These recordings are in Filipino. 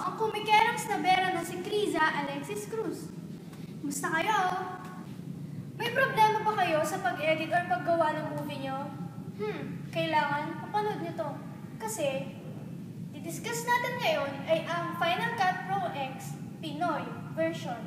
ang kumikerang snabera na si Criza Alexis Cruz. Musta kayo? May problema ba kayo sa pag-edit or paggawa ng movie nyo? Kailangan mapanood nyo to. Kasi, didiscuss natin ngayon ay ang Final Cut Pro X Pinoy version.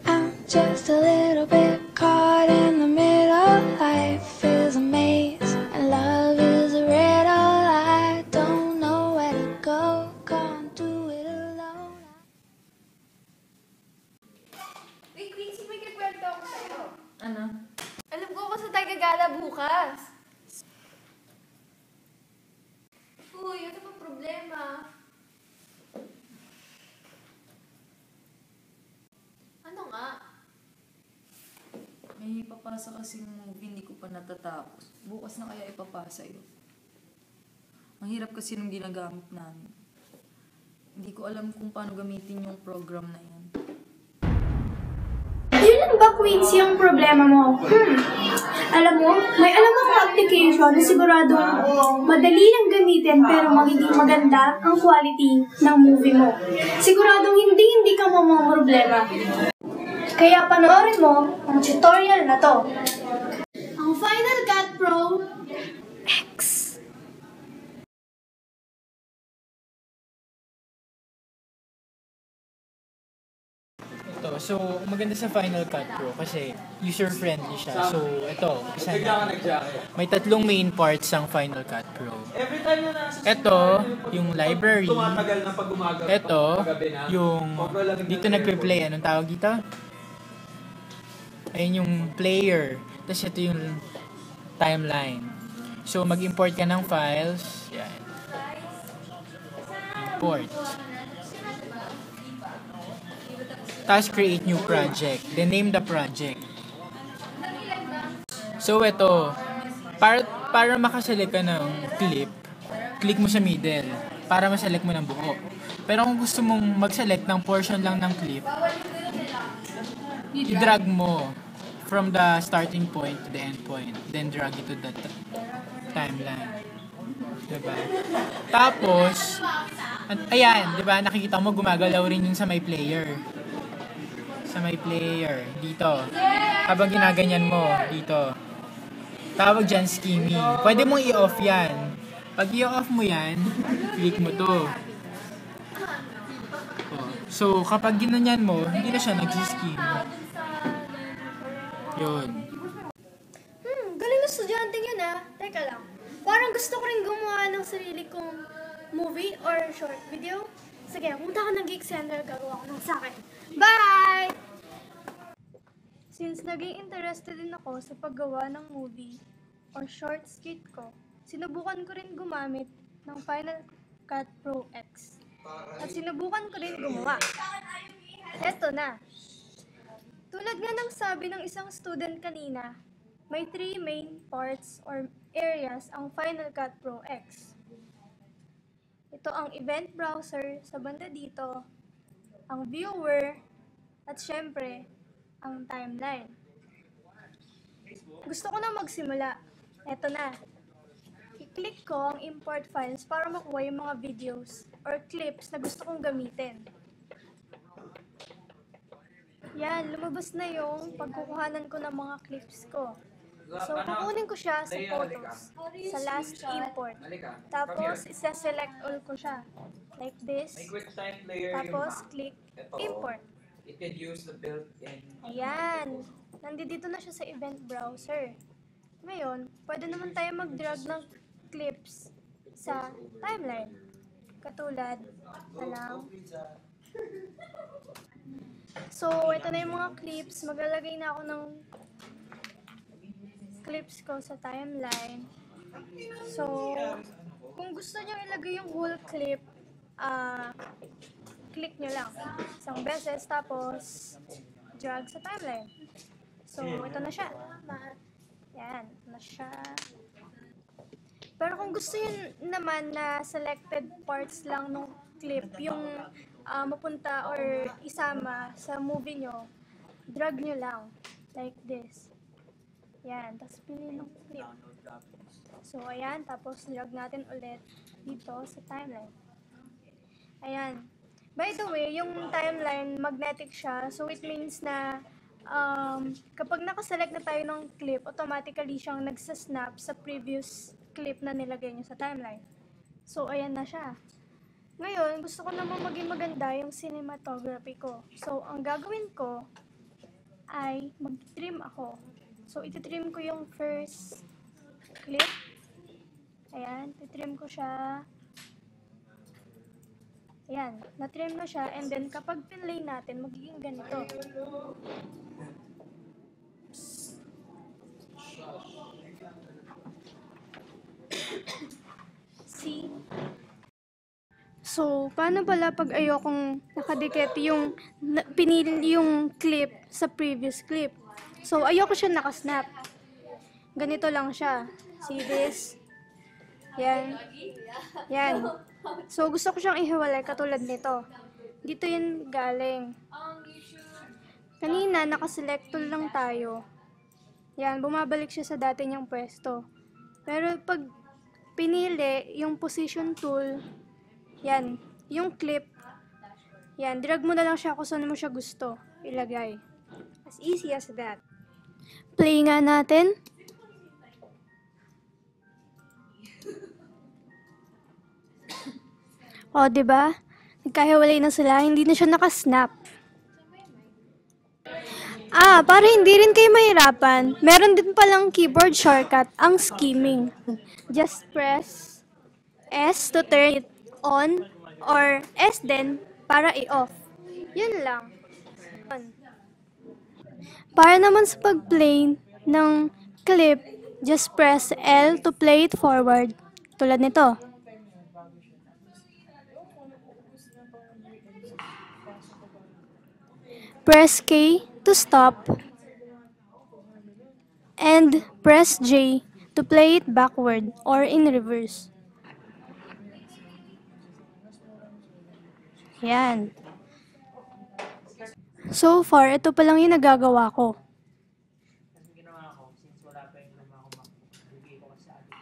I'm just a little bit caught in the middle. Life is a maze and love is a riddle. I don't know where to go, can't do it alone. Uy, Quincy, may kikwento ako sa'yo. Ano? Alam ko sa Tagagala bukas. Uy, ano ba problema? Ano nga? May ipapasa kasing movie, hindi ko pa natatapos. Bukas na kaya ipapasa yun. Ang hirap kasi nung ginagamit namin. Hindi ko alam kung paano gamitin yung program na yan. Yun lang ba, Quincy, yung problema mo? Alam mo, may alam akong application na siguradong madali lang gamitin pero magiging maganda ang quality ng movie mo. Siguradong hindi ka mamamroblema. Kaya panoorin mo ang tutorial na to. Ang Final Cut Pro X. So, maganda sa Final Cut Pro kasi user-friendly siya. So, ito, isa na. May 3 main parts ang Final Cut Pro. Ito, yung library. Ito, yung dito nagpe-play. Anong tawag dito? Ayun yung player. Tapos ito yung timeline. So, mag-import ka ng files. Yan. Import. Tapos create new project. Then name the project. So ito, para makaselect ka ng clip, click mo sa middle para maselect mo ng buo. Pero kung gusto mong mag-select ng portion lang ng clip, i-drag mo from the starting point to the end point. Then drag it to the timeline. Diba? Tapos, ayan, diba, nakikita mo gumagalaw rin yung sa may player. Sa may player, dito. Habang ginaganyan mo, dito. Tawag dyan skimming. Pwede mong i-off yan. Pag i-off mo yan, click mo to. So, kapag ginanyan mo, hindi na siya nag-skim. Yun. Galing na estudyante yun ah. Teka lang. Parang gusto ko rin gumawa ng sarili kong movie or short video. Sige, punta ka ng Geek Center, gagawa ko ng sakin. Bye! Since naging interested din ako sa paggawa ng movie or short skit ko, sinubukan ko rin gumamit ng Final Cut Pro X. At sinubukan ko rin gumawa. Eto na. Tulad nga ng sabi ng isang student kanina, may 3 main parts or areas ang Final Cut Pro X. Ito ang event browser sa banda dito, ang viewer, at syempre, ang timeline. Gusto ko na magsimula. Ito na. I-click ko ang import files para makuha yung mga videos or clips na gusto kong gamitin. Yan, lumabas na yung pagkukuhanan ko ng mga clips ko. So, kukunin ko siya sa photos, sa last import. Tapos, isa-select all ko siya. Like this. Tapos, click import. Ayan. Nandito na siya sa event browser. Ngayon, pwede naman tayo mag-drag ng clips sa timeline. Katulad na lang. So, ito na yung mga clips. Maglalagay na ako ng clips ko sa timeline. So, kung gusto nyo ilagay yung whole clip, click nyo lang isang beses, tapos drag sa timeline. So, ito na siya. Yan, ito na siya. Pero kung gusto nyo naman na selected parts lang ng clip, yung mapunta or isama sa movie nyo, drag nyo lang. Like this. Yan, tapos pili ng clip. So, ayan, tapos drag natin ulit dito sa timeline. Ayan. By the way, yung timeline, magnetic siya. So, it means na kapag nakaselect na tayo ng clip, automatically siyang nagsasnap sa previous clip na nilagay niyo sa timeline. So, ayan na siya. Ngayon, gusto ko naman maging maganda yung cinematography ko. So, ang gagawin ko ay mag-trim ako. So, ititrim ko yung first clip. Ayan, titrim ko siya. Ayan, na-trim na siya. And then, kapag pinlay natin, magiging ganito. See? So, paano pala pag ayokong nakadikit yung pinili yung clip sa previous clip? So, ayoko siya nakasnap. Ganito lang siya. See this? Yan. Yan. So, gusto ko siyang ihiwalay katulad nito. Dito yun galing. Kanina, nakaselect tool lang tayo. Yan, bumabalik siya sa dati niyang pwesto. Pero pag pinili yung position tool, yan, yung clip, yan, drag mo na lang siya kung saan mo siya gusto ilagay. As easy as that. Play nga natin. O, diba? Nagkahiwalay na sila, hindi na siya nakasnap. Para hindi rin kayo mahirapan, meron din palang keyboard shortcut, ang skimming. Just press S to turn it on or S din para i-off. Yun lang. Para naman sa pag-play ng clip, just press L to play it forward. Tulad nito. Press K to stop. And press J to play it backward or in reverse. Yan. So far, ito pa lang yung nagagawa ko. Kasi ginawa ko, since wala pa yung luma ko, magbigay ko kasi sa atin.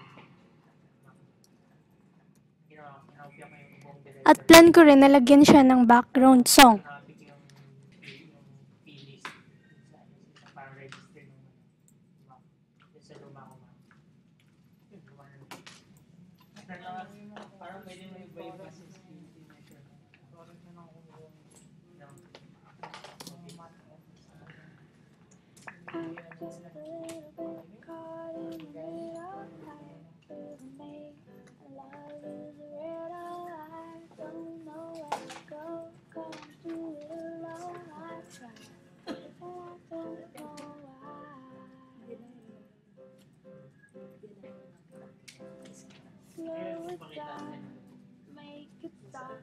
Ginawa ko yung buong director. At plan ko rin na lagyan siya ng background song. Nakapit yung playlist para register yung sa luma ko. Yun, luma na. Parang pwede mo yung vibe kasi signature. Just a little bit caught in the middle. Life is a maze, and love is a riddle. I don't know where to go, can't do it alone. I try, but I don't know why. Slow it down, make it stop.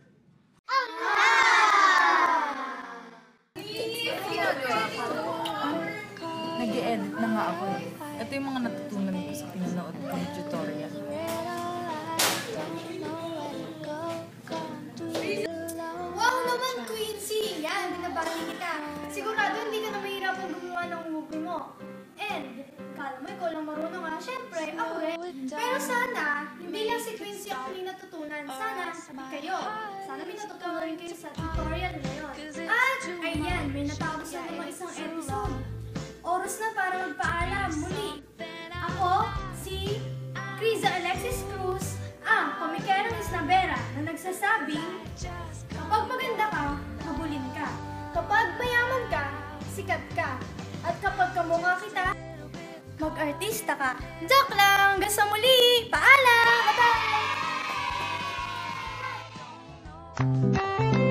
Nag-e-edit na nga ako eh. Ito yung mga natutunan ko sa pinanood kong tutorial. Wow naman, Quincy! Yan, binabati kita. Sigurado hindi ka na mahirapan gumawa ng movie mo. And, kala mo ikaw lang marunong ha? Siyempre, ako rin. Pero sana, hindi lang si Quincy ako may natutunan. Sana, kayo. Sana may natutunan rin kayo sa tutorial na yun. At, ayan, may natapos na naman isang episode. Oras na para magpaalam muli. Ako, si Criza Alexis Cruz, ang komikerong Isnabera na nagsasabing, kapag maganda ka, mabulin ka. Kapag mayaman ka, sikat ka. At kapag kamukha kita, mag-artista ka. Joke lang! Hanggang sa muli! Paalam! Bye-bye!